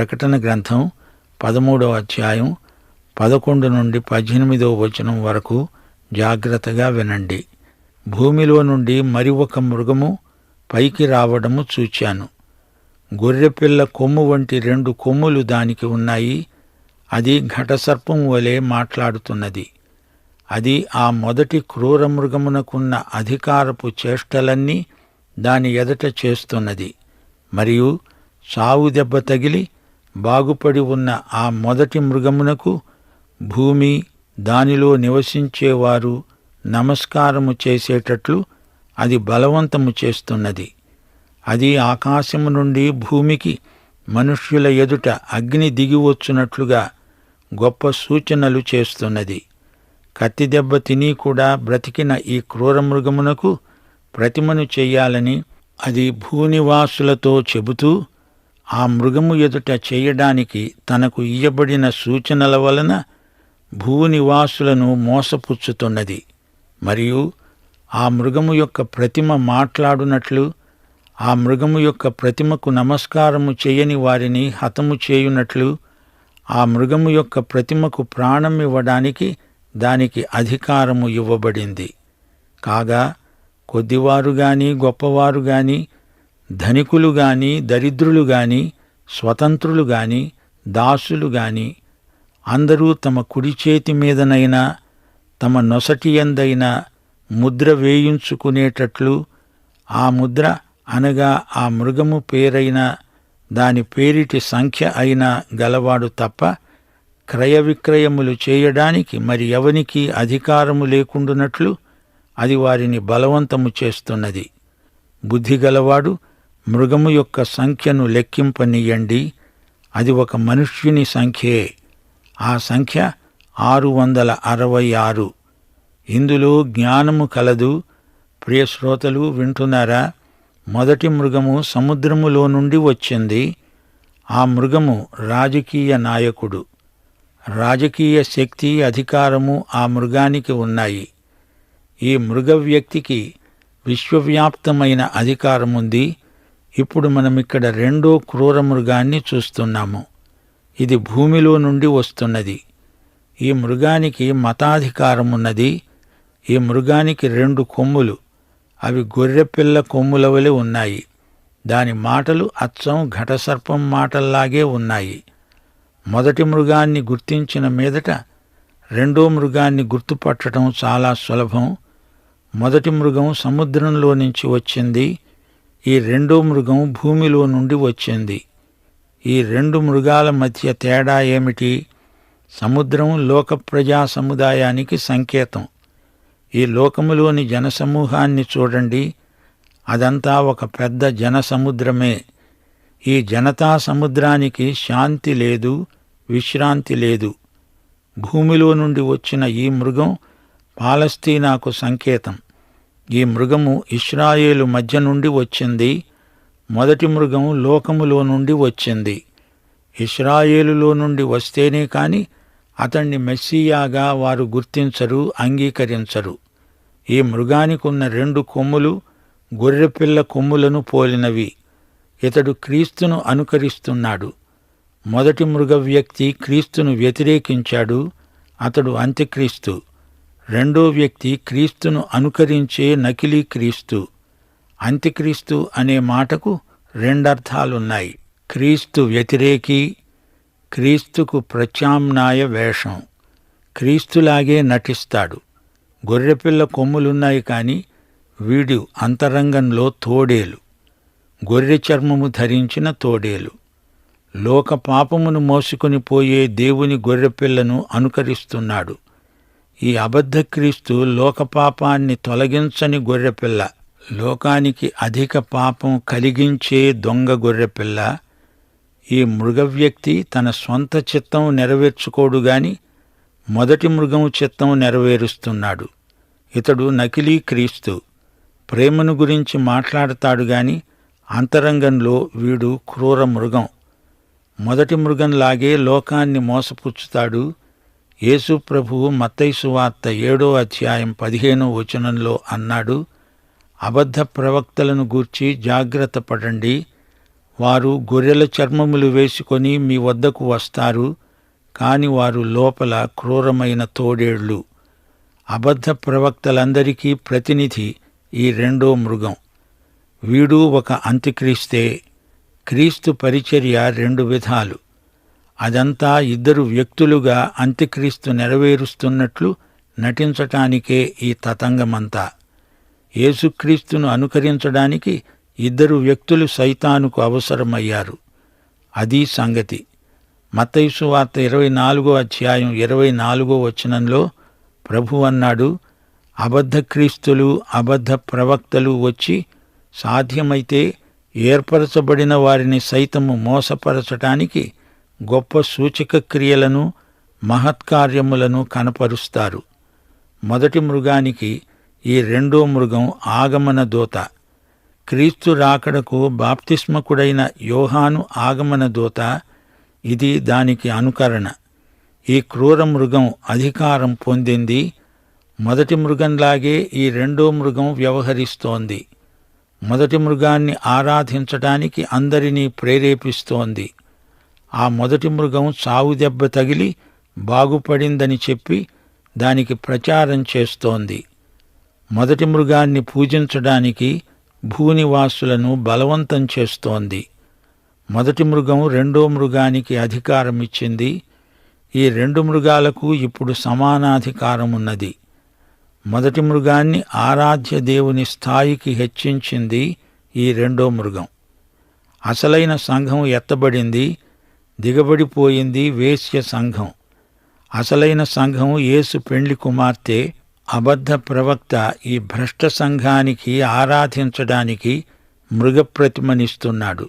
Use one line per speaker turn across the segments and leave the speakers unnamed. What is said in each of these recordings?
ప్రకటన గ్రంథం 13వ అధ్యాయం 11 నుండి 18వ వచనం వరకు జాగ్రత్తగా వినండి. భూమిలో నుండి మరి ఒక మృగము పైకి రావడము చూచాను. గొర్రెపిల్ల కొమ్ము వంటి 2 కొమ్ములు దానికి ఉన్నాయి. అది ఘటసర్పం వలె మాట్లాడుతున్నది. అది ఆ మొదటి క్రూర మృగమునకున్న అధికారపు చేష్టలన్నీ దాని ఎదుట చేస్తున్నది. మరియు చావు దెబ్బ తగిలి బాగుపడి ఉన్న ఆ మొదటి మృగమునకు భూమి, దానిలో నివసించేవారు నమస్కారము చేసేటట్లు అది బలవంతము చేస్తున్నది. అది ఆకాశము నుండి భూమికి మనుష్యుల ఎదుట అగ్ని దిగివచ్చునట్లుగా గొప్ప సూచనలు చేస్తున్నది. కత్తిదెబ్బ తిని కూడా బ్రతికిన ఈ క్రూరమృగమునకు ప్రతిమను చెయ్యాలని అది భూనివాసులతో చెబుతూ ఆ మృగము ఎదుట చేయడానికి తనకు ఇయ్యబడిన సూచనల వలన భూనివాసులను మోసపుచ్చుతున్నది. మరియు ఆ మృగము యొక్క ప్రతిమ మాట్లాడునట్లు, ఆ మృగము యొక్క ప్రతిమకు నమస్కారము చేయని వారిని హతము చేయునట్లు, ఆ మృగము యొక్క ప్రతిమకు ప్రాణం ఇవ్వడానికి దానికి అధికారము ఇవ్వబడింది. కాగా కొద్దివారు గాని, గొప్పవారు గాని, ధనికులు గాని, దరిద్రులు గాని, స్వతంత్రులు గాని, దాసులు గాని అందరూ తమ కుడి చేతి మీదనైనా తమ నొసటి యందైనా ముద్ర వేయించుకునేటట్లు, ఆ ముద్ర అనగా ఆ మృగము పేరైనా దాని పేరిటి సంఖ్య అయినా గలవాడు తప్ప క్రయ విక్రయములు చేయడానికి మరి ఎవనికి అధికారము లేకుండునట్లు అది వారిని బలవంతము చేస్తున్నది. బుద్ధిగలవాడు మృగము యొక్క సంఖ్యను లెక్కింపనీయండి. అది ఒక మనుష్యుని సంఖ్యే. ఆ సంఖ్య 666. ఇందులో జ్ఞానము కలదు. ప్రియ శ్రోతలు వింటున్నారా? మొదటి మృగము సముద్రములో నుండి వచ్చింది. ఆ మృగము రాజకీయ నాయకుడు. రాజకీయ శక్తి, అధికారము ఆ మృగానికి ఉన్నాయి. ఈ మృగ వ్యక్తికి విశ్వవ్యాప్తమైన అధికారముంది. ఇప్పుడు మనమిక్కడ 2వ క్రూర మృగాన్ని చూస్తున్నాము. ఇది భూమిలో నుండి వస్తున్నది. ఈ మృగానికి మతాధికారమున్నది. ఈ మృగానికి 2 కొమ్ములు. అవి గొర్రెపిల్ల కొమ్ముల వలె ఉన్నాయి. దాని మాటలు అచ్చం ఘటసర్పం మాటల్లాగే ఉన్నాయి. మొదటి మృగాన్ని గుర్తించిన మీదట 2వ మృగాన్ని గుర్తుపట్టడం చాలా సులభం. మొదటి మృగం సముద్రంలో నుంచి వచ్చింది. ఈ 2వ మృగం భూమిలో నుండి వచ్చింది. ఈ 2 మృగాల మధ్య తేడా ఏమిటి? సముద్రం లోక ప్రజా సముదాయానికి సంకేతం. ఈ లోకములోని జనసమూహాన్ని చూడండి. అదంతా ఒక పెద్ద జనసముద్రమే. ఈ జనతా సముద్రానికి శాంతి లేదు, విశ్రాంతి లేదు. భూమిలో నుండి వచ్చిన ఈ మృగం పాలస్తీనాకు సంకేతం. ఈ మృగము ఇశ్రాయేలు మధ్య నుండి వచ్చింది. మొదటి మృగం లోకములో నుండి వచ్చింది. ఇశ్రాయేలులో నుండి వస్తేనే కాని అతణ్ణి మెస్సీయాగా వారు గుర్తించరు, అంగీకరించరు. ఈ మృగానికున్న 2 కొమ్ములు గొర్రెపిల్ల కొమ్ములను పోలినవి. ఇతడు క్రీస్తును అనుకరిస్తున్నాడు. మొదటి మృగ వ్యక్తి క్రీస్తును వ్యతిరేకించాడు. అతడు అంత్యక్రీస్తు. 2వ వ్యక్తి క్రీస్తును అనుకరించే నకిలీ క్రీస్తు. అంత్యక్రీస్తు అనే మాటకు 2 అర్థాలున్నాయి. క్రీస్తు వ్యతిరేకి, క్రీస్తుకు ప్రత్యామ్నాయ వేషం. క్రీస్తులాగే నటిస్తాడు. గొర్రెపిల్ల కొమ్ములున్నాయి కాని వీడు అంతరంగంలో తోడేలు, గొర్రె చర్మము ధరించిన తోడేలు. లోక పాపమును మోసుకొని పోయే దేవుని గొర్రెపిల్లను అనుకరిస్తున్నాడు. ఈ అబద్ధ క్రీస్తు లోకపాపాన్ని తొలగించని గొర్రెపిల్ల, లోకానికి అధిక పాపం కలిగించే దొంగ గొర్రెపిల్ల. ఈ మృగవ్యక్తి తన స్వంత చిత్తం నెరవేర్చుకోడు గాని మొదటి మృగము చిత్తం నెరవేరుస్తున్నాడు. ఇతడు నకిలీ క్రీస్తు. ప్రేమను గురించి మాట్లాడతాడు గాని అంతరంగంలో వీడు క్రూర మృగం. మొదటి మృగంలాగే లోకాన్ని మోసపుచ్చుతాడు. యేసు ప్రభువు మత్తయి సువార్త 7వ అధ్యాయం 15వ వచనంలో అన్నాడు, అబద్ధ ప్రవక్తలను గూర్చి జాగ్రత్త పడండి. వారు గొర్రెల చర్మములు వేసుకొని మీ వద్దకు వస్తారు, కాని వారు లోపల క్రూరమైన తోడేళ్లు. అబద్ధ ప్రవక్తలందరికీ ప్రతినిధి ఈ రెండో మృగం. వీడు ఒక అంత్యక్రీస్తే. క్రీస్తు పరిచర్య రెండు విధాలు. అదంతా ఇద్దరు వ్యక్తులుగా అంత్యక్రీస్తు నెరవేరుస్తున్నట్లు నటించటానికే ఈ తతంగమంతా. యేసుక్రీస్తును అనుకరించడానికి ఇద్దరు వ్యక్తులు సైతానుకు అవసరమయ్యారు. అదీ సంగతి. మత్తయి సువార్త 24వ అధ్యాయం 24వ వచనంలో ప్రభువు అన్నాడు, అబద్ధ క్రీస్తులు అబద్ధ ప్రవక్తలు వచ్చి సాధ్యమైతే ఏర్పరచబడిన వారిని సైతము మోసపరచటానికి గొప్ప సూచక క్రియలను మహత్కార్యములను కనపరుస్తారు. మొదటి మృగానికి ఈ రెండో మృగం ఆగమన దూత. క్రీస్తు రాకడకు బాప్తిస్మకుడైన యోహాను ఆగమన దూత. ఇది దానికి అనుకరణ. ఈ క్రూర మృగం అధికారం పొందింది. మొదటి మృగంలాగే ఈ రెండో మృగం వ్యవహరిస్తోంది. మొదటి మృగాన్ని ఆరాధించటానికి అందరినీ ప్రేరేపిస్తోంది. ఆ మొదటి మృగం చావు దెబ్బ తగిలి బాగుపడిందని చెప్పి దానికి ప్రచారం చేస్తోంది. మొదటి మృగాన్ని పూజించడానికి భూనివాసులను బలవంతం చేస్తోంది. మొదటి మృగం రెండో మృగానికి అధికారమిచ్చింది. ఈ రెండు మృగాలకు ఇప్పుడు సమానాధికారమున్నది. మొదటి మృగాన్ని ఆరాధ్య దేవుని స్థాయికి హెచ్చించింది ఈ రెండో మృగం. అసలైన సంఘం ఎత్తబడింది, దిగబడిపోయింది వేశ్య సంఘం. అసలైన సంఘం యేసు పెండ్లి కుమార్తె. అబద్ధ ప్రవక్త ఈ భ్రష్ట సంఘానికి ఆరాధించడానికి మృగప్రతిమనిస్తున్నాడు.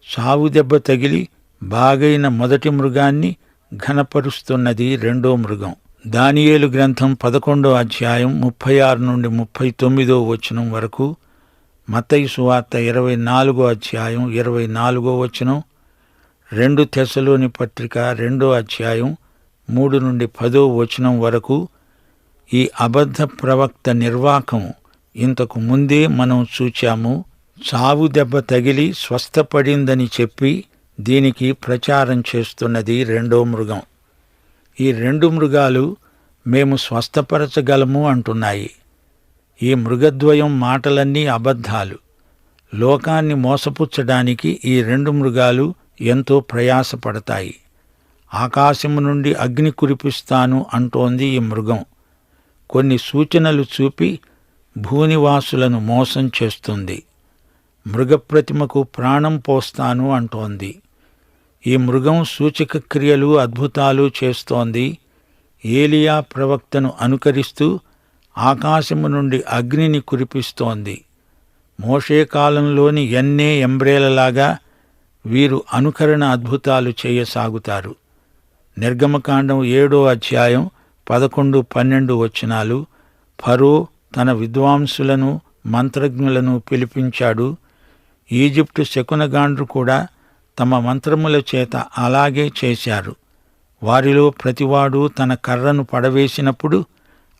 చావు దెబ్బ తగిలి బాగైన మొదటి మృగాన్ని ఘనపరుస్తున్నది రెండో మృగం. దానియేలు గ్రంథం 11వ అధ్యాయం 36 నుండి 39వ వచనం వరకు, మత్తయి సువార్త 24వ అధ్యాయం 24వ వచనం, 2 తెస్సలోని పత్రిక 2వ అధ్యాయం 3 నుండి 10వ వచనం వరకు ఈ అబద్ధ ప్రవక్త నిర్వాకం ఇంతకు ముందే మనం చూచాము. చావు దెబ్బ తగిలి స్వస్థపడిందని చెప్పి దీనికి ప్రచారం చేస్తున్నది రెండో మృగం. ఈ రెండు మృగాలు మేము స్వస్థపరచగలము అంటున్నాయి. ఈ మృగద్వయం మాటలన్నీ అబద్ధాలు. లోకాన్ని మోసపుచ్చడానికి ఈ రెండు మృగాలు ఎంతో ప్రయాసపడతాయి. ఆకాశము నుండి అగ్ని కురిపిస్తాను అంటోంది ఈ మృగం. కొన్ని సూచనలు చూపి భూనివాసులను మోసం చేస్తుంది. మృగప్రతిమకు ప్రాణం పోస్తాను అంటోంది. ఈ మృగం సూచక క్రియలు అద్భుతాలు చేస్తోంది. ఏలియా ప్రవక్తను అనుకరిస్తూ ఆకాశము నుండి అగ్నిని కురిపిస్తోంది. మోషే కాలంలోని ఎన్నే ఎంబ్రేలలాగా వీరు అనుకరణ అద్భుతాలు చేయసాగుతారు. నిర్గమకాండం 7వ అధ్యాయం 11, 12 వచనాలు. ఫరో తన విద్వాంసులను మంత్రజ్ఞులను పిలిపించాడు. ఈజిప్టు శకునగాండ్రు కూడా తమ మంత్రముల చేత అలాగే చేశారు. వారిలో ప్రతివాడు తన కర్రను పడవేసినప్పుడు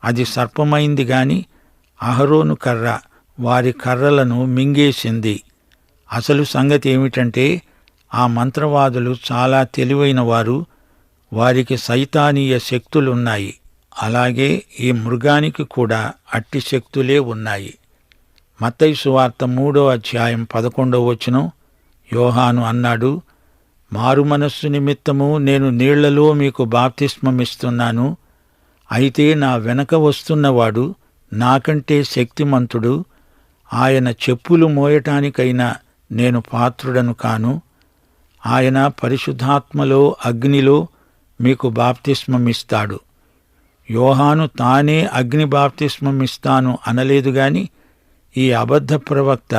అది సర్పమైంది గాని అహరోను కర్ర వారి కర్రలను మింగేసింది. అసలు సంగతి ఏమిటంటే ఆ మంత్రవాదులు చాలా తెలివైన వారు. వారికి సైతానీయ శక్తులున్నాయి. అలాగే ఈ మృగానికి కూడా అట్టి శక్తులే ఉన్నాయి. మత్తయి సువార్త 3వ అధ్యాయం 11వ వచనం, యోహాను అన్నాడు, మారుమనస్సు నిమిత్తము నేను నీళ్లలో మీకు బాప్తిస్మమిస్తున్నాను. అయితే నా వెనక వస్తున్నవాడు నాకంటే శక్తిమంతుడు. ఆయన చెప్పులు మోయటానికైనా నేను పాత్రుడను కాను. ఆయన పరిశుద్ధాత్మలో అగ్నిలో మీకు బాప్తిస్మమిస్తాడు. యోహాను తానే అగ్ని బాప్తిస్మమిస్తాను అనలేదు గాని ఈ అబద్ధ ప్రవక్త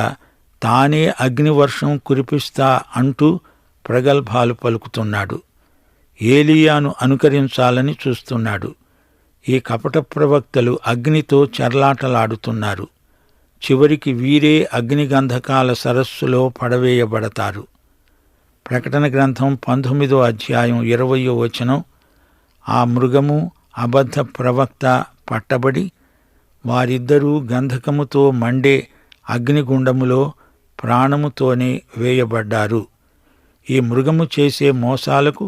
తానే అగ్నివర్షం కురిపిస్తా అంటూ ప్రగల్భాలు పలుకుతున్నాడు. ఏలీయాను అనుకరించాలని చూస్తున్నాడు. ఈ కపట ప్రవక్తలు అగ్నితో చెర్లాటలాడుతున్నారు. చివరికి వీరే అగ్నిగంధకాల సరస్సులో పడవేయబడతారు. ప్రకటన గ్రంథం 19వ అధ్యాయం 20వ వచనం, ఆ మృగము అబద్ధ ప్రవక్త పట్టబడి వారిద్దరూ గంధకముతో మండే అగ్నిగుండములో ప్రాణముతోనే వేయబడ్డారు. ఈ మృగము చేసే మోసాలకు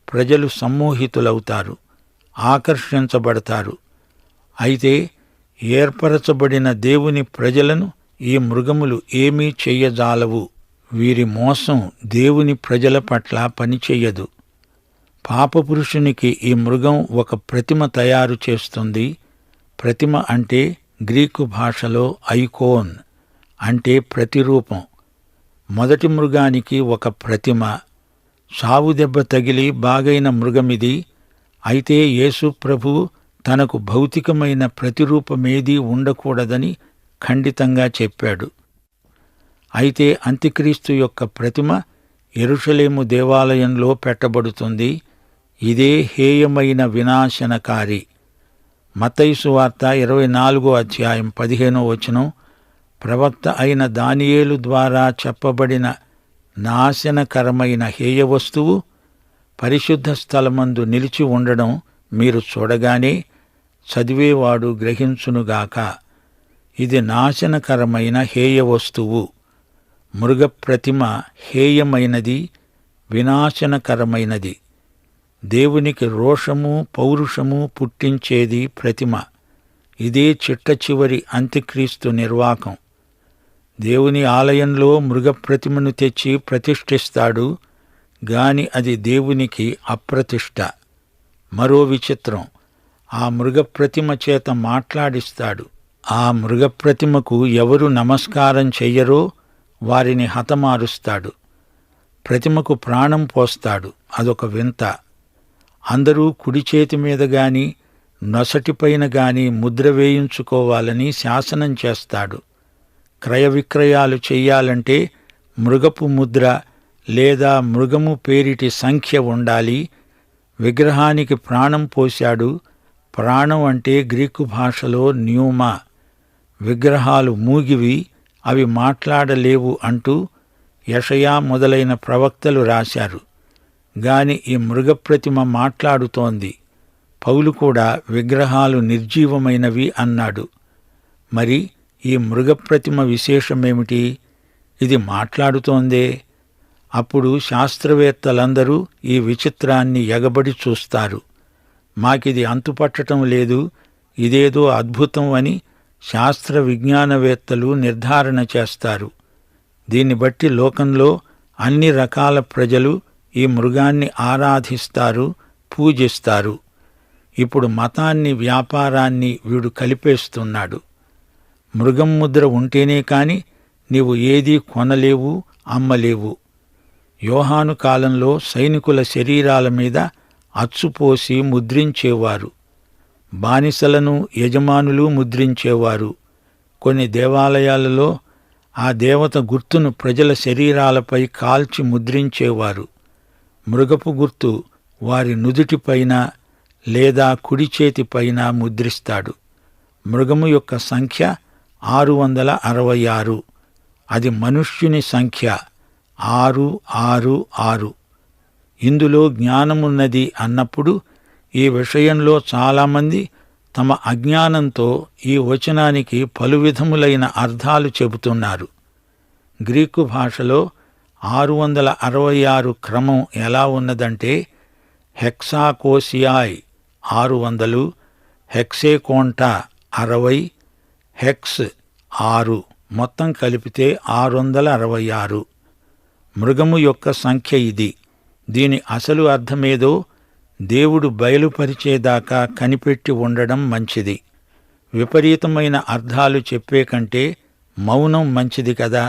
ప్రజలు సమ్మోహితులవుతారు, ఆకర్షించబడతారు. అయితే ఏర్పరచబడిన దేవుని ప్రజలను ఈ మృగములు ఏమీ చెయ్యజాలవు. వీరి మోసం దేవుని ప్రజల పట్ల పనిచెయ్యదు. పాపపురుషునికి ఈ మృగం ఒక ప్రతిమ తయారు చేస్తుంది. ప్రతిమ అంటే గ్రీకు భాషలో ఐకోన్ అంటే ప్రతిరూపం. మొదటి మృగానికి ఒక ప్రతిమ. చావు దెబ్బ తగిలి బాగైన మృగమిది. అయితే యేసు ప్రభువు తనకు భౌతికమైన ప్రతిరూపమేదీ ఉండకూడదని ఖండితంగా చెప్పాడు. అయితే అంత్యక్రీస్తు యొక్క ప్రతిమ యెరూషలేము దేవాలయంలో పెట్టబడుతుంది. ఇదే హేయమైన వినాశనకారి. మత్తయి సువార్త 24వ అధ్యాయం 15వ వచనం, ప్రవక్త అయిన దానియేలు ద్వారా చెప్పబడిన నాశనకరమైన హేయ వస్తువు పరిశుద్ధ స్థలమందు నిలిచి ఉండడం మీరు చూడగానే చదివేవాడు గ్రహించునుగాక. ఇది నాశనకరమైన హేయ వస్తువు. మృగప్రతిమ హేయమైనది, వినాశనకరమైనది. దేవునికి రోషము, పౌరుషము పుట్టించేది ప్రతిమ. ఇదే చిట్ట చివరి అంత్యక్రీస్తు నిర్వాకం. దేవుని ఆలయంలో మృగప్రతిమను తెచ్చి ప్రతిష్ఠిస్తాడు గాని అది దేవునికి అప్రతిష్ఠ. మరో విచిత్రం, ఆ మృగప్రతిమ చేత మాట్లాడిస్తాడు. ఆ మృగప్రతిమకు ఎవరు నమస్కారం చెయ్యరో వారిని హతమారుస్తాడు. ప్రతిమకు ప్రాణం పోస్తాడు. అదొక వింత. అందరూ కుడి చేతి మీద గాని నొసటిపైన గాని ముద్ర వేయించుకోవాలని శాసనం చేస్తాడు. క్రయ విక్రయాలు చెయ్యాలంటే మృగపు ముద్ర లేదా మృగము పేరిటి సంఖ్య ఉండాలి. విగ్రహానికి ప్రాణం పోశాడు. ప్రాణం అంటే గ్రీకు భాషలో న్యూమా. విగ్రహాలు మూగివి, అవి మాట్లాడలేవు అంటూ యెషయా మొదలైన ప్రవక్తలు రాశారు. గాని ఈ మృగప్రతిమ మాట్లాడుతోంది. పౌలు కూడా విగ్రహాలు నిర్జీవమైనవి అన్నాడు. మరి ఈ మృగప్రతిమ విశేషమేమిటి? ఇది మాట్లాడుతోందే. అప్పుడు శాస్త్రవేత్తలందరూ ఈ విచిత్రాన్ని ఎగబడి చూస్తారు. మాకిది అంతుపట్టటం లేదు, ఇదేదో అద్భుతం అని శాస్త్ర విజ్ఞానవేత్తలు నిర్ధారణ చేస్తారు. దీన్ని బట్టి లోకంలో అన్ని రకాల ప్రజలు ఈ మృగాన్ని ఆరాధిస్తారు, పూజిస్తారు. ఇప్పుడు మతాన్ని, వ్యాపారాన్ని వీడు కలిపేస్తున్నాడు. మృగం ముద్ర ఉంటేనే కాని నీవు ఏదీ కొనలేవు, అమ్మలేవు. యోహాను కాలంలో సైనికుల శరీరాల మీద అచ్చుపోసి ముద్రించేవారు. బానిసలను యజమానులు ముద్రించేవారు. కొన్ని దేవాలయాలలో ఆ దేవత గుర్తును ప్రజల శరీరాలపై కాల్చి ముద్రించేవారు. మృగపు గుర్తు వారి నుదుటిపైన లేదా కుడి చేతిపైన ముద్రిస్తాడు. మృగము యొక్క సంఖ్య 666. అది మనుష్యుని సంఖ్య 666. ఇందులో జ్ఞానమున్నది అన్నప్పుడు ఈ విషయంలో చాలామంది తమ అజ్ఞానంతో ఈ వచనానికి పలు విధములైన అర్థాలు చెబుతున్నారు. గ్రీకు భాషలో 666 క్రమం ఎలా ఉన్నదంటే హెక్సాకోసియాయ్ 600, హెక్సేకోంటా 60, హెక్స్ 6, మొత్తం కలిపితే 666. మృగము యొక్క సంఖ్య ఇది. దీని అసలు అర్థమేదో దేవుడు బయలుపరిచేదాకా కనిపెట్టి ఉండడం మంచిది. విపరీతమైన అర్థాలు చెప్పే కంటే మౌనం మంచిది కదా.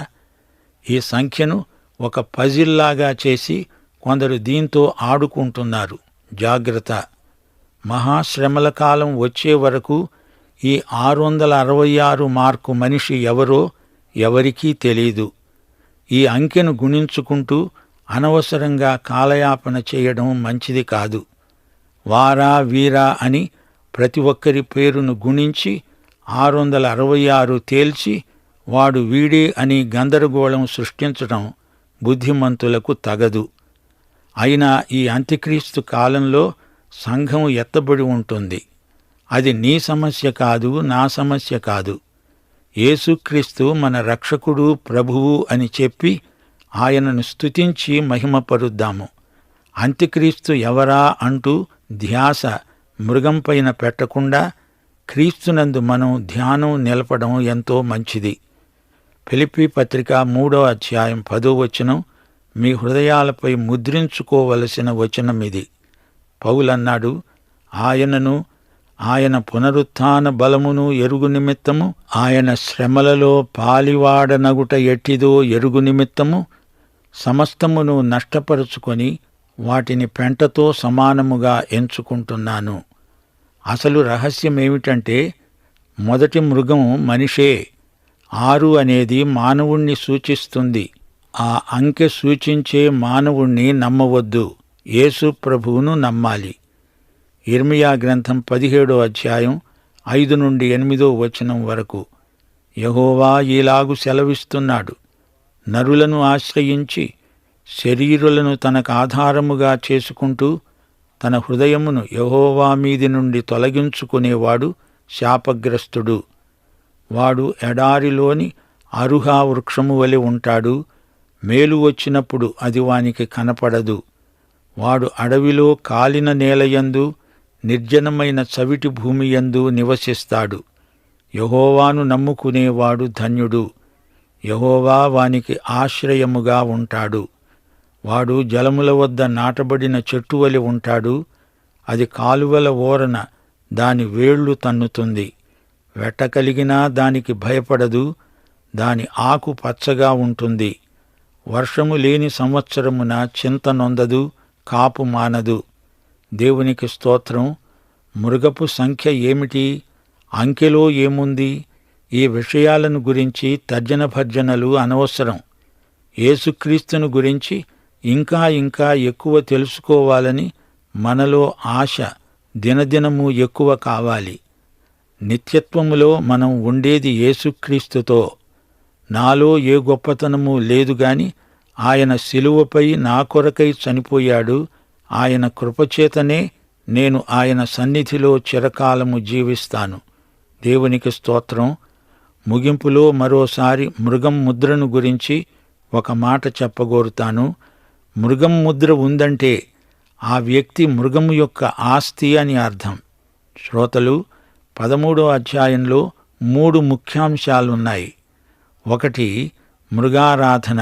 ఈ సంఖ్యను ఒక పజిల్లాగా చేసి కొందరు దీంతో ఆడుకుంటున్నారు. జాగ్రత్త. మహాశ్రమల కాలం వచ్చే వరకు ఈ 666 మార్కు మనిషి ఎవరో ఎవరికీ తెలీదు. ఈ అంకెను గుణించుకుంటూ అనవసరంగా కాలయాపన చేయడం మంచిది కాదు. వారా వీరా అని ప్రతి ఒక్కరి పేరును గుణించి 666 తేల్చి వాడు వీడే అని గందరగోళం సృష్టించడం బుద్ధిమంతులకు తగదు. అయినా ఈ అంత్యక్రీస్తు కాలంలో సంఘం ఎత్తబడి ఉంటుంది. అది నీ సమస్య కాదు, నా సమస్య కాదు. యేసుక్రీస్తు మన రక్షకుడు, ప్రభువు అని చెప్పి ఆయనను స్తుతించి మహిమపరుద్దాము. అంత్యక్రీస్తు ఎవరా అంటూ ధ్యాస మృగంపైన పెట్టకుండా క్రీస్తునందు మనం ధ్యానం నిలపడం ఎంతో మంచిది. ఫిలిప్పీ పత్రిక 3వ అధ్యాయం 10వ వచనం మీ హృదయాలపై ముద్రించుకోవలసిన వచనమిది. పౌలన్నాడు, ఆయనను, ఆయన పునరుత్థాన బలమును ఎరుగు నిమిత్తము, ఆయన శ్రమలలో పాలివాడనగుట ఎట్టిదో ఎరుగు నిమిత్తము సమస్తమును నష్టపరుచుకొని వాటిని పెంటతో సమానముగా ఎంచుకుంటున్నాను. అసలు రహస్యమేమిటంటే మొదటి మృగం మనిషే. 6 అనేది మానవుణ్ణి సూచిస్తుంది. ఆ అంకె సూచించే మానవుణ్ణి నమ్మవద్దు, యేసు ప్రభువును నమ్మాలి. యిర్మీయా గ్రంథం 17వ అధ్యాయం 5 నుండి 8వ వచనం వరకు యెహోవా ఈలాగు సెలవిస్తున్నాడు, నరులను ఆశ్రయించి శరీరులను తనకు ఆధారముగా చేసుకుంటూ తన హృదయమును యెహోవా మీది నుండి తొలగించుకునేవాడు శాపగ్రస్తుడు. వాడు ఎడారిలోని అరుహా వృక్షము వలె ఉంటాడు. మేలు వచ్చినప్పుడు అది వానికి కనపడదు. వాడు అడవిలో కాలిన నేలయందు, నిర్జనమైన చవిటి భూమియందు నివసిస్తాడు. యెహోవాను నమ్ముకునేవాడు ధన్యుడు. యెహోవా వానికి ఆశ్రయముగా ఉంటాడు. వాడు జలముల వద్ద నాటబడిన చెట్టు వలె ఉంటాడు. అది కాలువల ఓరన దాని వేళ్లు తన్నుతుంది. వెట్ట కలిగినా దానికి భయపడదు. దాని ఆకు పచ్చగా ఉంటుంది. వర్షము లేని సంవత్సరమున చింత నొందదు, కాపు మానదు. దేవునికి స్తోత్రం. మృగపు సంఖ్య ఏమిటి? అంకెలో ఏముంది? ఈ విషయాలను గురించి తర్జన భర్జనలు అనవసరం. యేసుక్రీస్తును గురించి ఇంకా ఇంకా ఎక్కువ తెలుసుకోవాలని మనలో ఆశ దినదినము ఎక్కువ కావాలి. నిత్యత్వములో మనం ఉండేది యేసుక్రీస్తుతో. నాలో ఏ గొప్పతనము లేదుగాని ఆయన శిలువపై నా కొరకై చనిపోయాడు. ఆయన కృపచేతనే నేను ఆయన సన్నిధిలో చిరకాలము జీవిస్తాను. దేవునికి స్తోత్రం. ముగింపులో మరోసారి మృగం ముద్రను గురించి ఒక మాట చెప్పగోరుతాను. మృగం ముద్ర ఉందంటే ఆ వ్యక్తి మృగము యొక్క ఆస్తి అని అర్థం. శ్రోతలు, 13వ అధ్యాయంలో 3 ముఖ్యాంశాలున్నాయి. 1 మృగారాధన,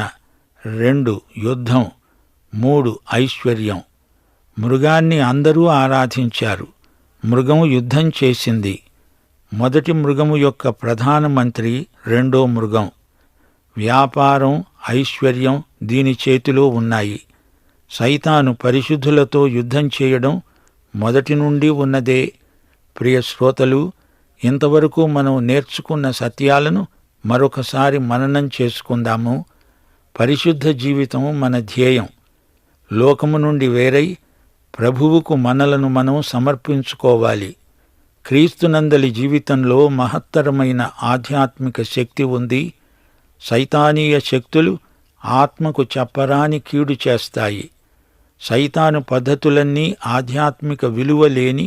2 యుద్ధం, 3 ఐశ్వర్యం. మృగాన్ని అందరూ ఆరాధించారు. మృగం యుద్ధం చేసింది. మొదటి మృగము యొక్క ప్రధానమంత్రి రెండో మృగం. వ్యాపారం, ఐశ్వర్యం దీని చేతిలో ఉన్నాయి. సైతాను పరిశుద్ధులతో యుద్ధం చేయడం మొదటి నుండి ఉన్నదే. ప్రియ శ్రోతలు, ఇంతవరకు మనం నేర్చుకున్న సత్యాలను మరొకసారి మననం చేసుకుందాము. పరిశుద్ధ జీవితం మన ధ్యేయం. లోకము నుండి వేరై ప్రభువుకు మనలను మనం సమర్పించుకోవాలి. క్రీస్తునందలి జీవితంలో మహత్తరమైన ఆధ్యాత్మిక శక్తి ఉంది. సైతానీయ శక్తులు ఆత్మకు చెప్పరాని కీడు చేస్తాయి. సైతాను పద్ధతులన్నీ ఆధ్యాత్మిక విలువ లేని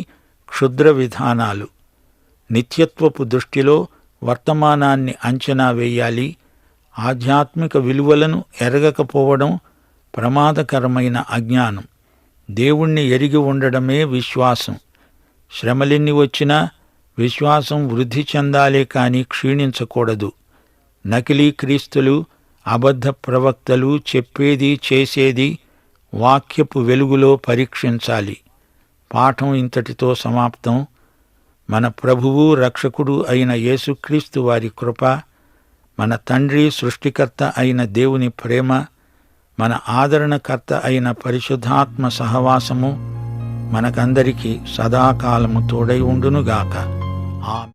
క్షుద్ర విధానాలు. నిత్యత్వపు దృష్టిలో వర్తమానాన్ని అంచనా వేయాలి. ఆధ్యాత్మిక విలువలను ఎరగకపోవడం ప్రమాదకరమైన అజ్ఞానం. దేవుణ్ణి ఎరిగి ఉండడమే విశ్వాసం. శ్రమలెన్ని వచ్చినా విశ్వాసం వృద్ధి చెందాలే కాని క్షీణించకూడదు. నకిలీ క్రీస్తులు, అబద్ధ ప్రవక్తలు చెప్పేది చేసేది వాక్యపు వెలుగులో పరీక్షించాలి. పాఠం ఇంతటితో సమాప్తం. మన ప్రభువు రక్షకుడు అయిన యేసుక్రీస్తు వారి కృప, మన తండ్రి సృష్టికర్త అయిన దేవుని ప్రేమ, మన ఆదరణకర్త అయిన పరిశుద్ధాత్మ సహవాసము మనకందరికీ సదాకాలము తోడై ఉండునుగాక. ఆమేన్.